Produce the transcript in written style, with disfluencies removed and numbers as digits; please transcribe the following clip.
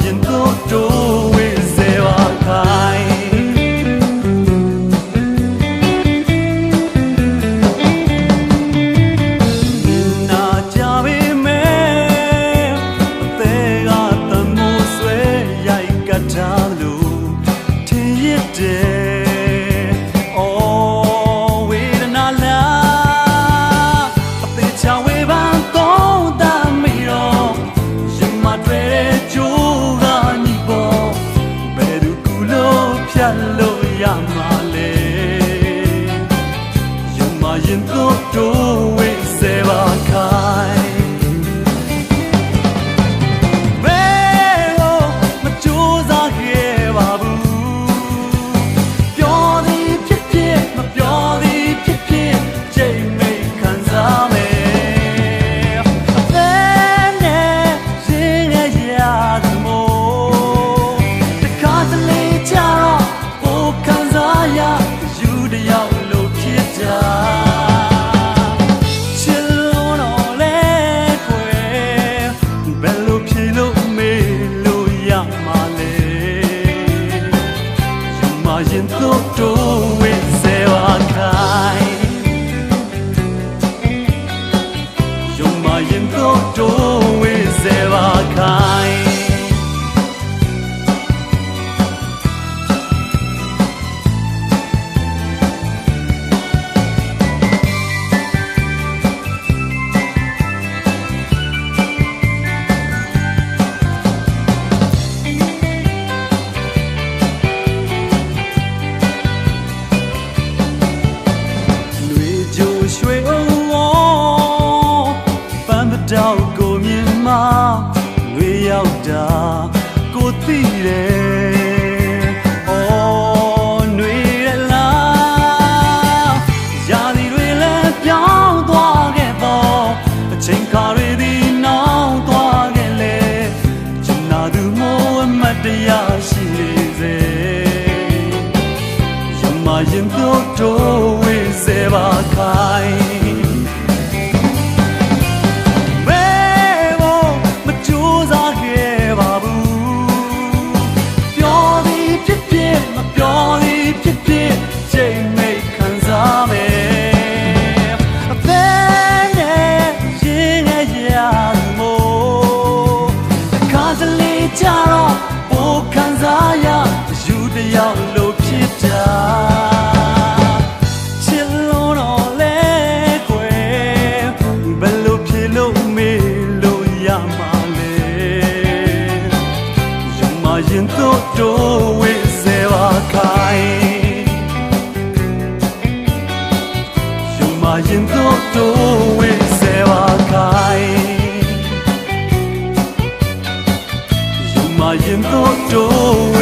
ရင်တို့တို့ဝေးစေပါခိုင်းရင်တို့တို့ဝေးစေပါခိုင်းဘယ်လိုမကြိုးစားခဲ့ပါဘူးပြောသည်ဖြစ်ဖြစ်မပြောသည်ဖြစ်ဖြစ်ချိန်မိတ်ခံစားမယ်အသက်နဲ့ရှင်ရဲ့ရာသမို့တခါတလေကြတော့ဘိုးခံစားရယူတယောက်လို့ဖြစ်တာရင်တို့တို့ဝေးစေပါခိုင်းယုံမရင်တို့တို့ဝေးစေပါခိုင်းရွှေအုံဝပန်းတောက်ကိုမြင်မှလွေရောက်တာကိုသိတယ်။အော်နှွေရလားရာသီတွေလည်းပြောင်းသွားခဲ့တော့အချိန်ခါတွေသည်နောက်သွားခဲ့လေကျွန်တော်သူမိုးအမတ်တရားရှိနေစေရမရင်တို့တို့ဝေးစေပါခိုင်းကြတော့ဘိုးခံစားရယူတယောက်လို့ဖြစ်တာချစ်လို့တော့လဲကွယ်ဘယ်လိုဖြစ်လို့မေးလို့ရမှာလဲယုံမရင်တို့တို့ဝေးစေပါခိုင်းယုံမရင်တို့တို့ဝေးစေပါခိုင်းရင်တို့တို့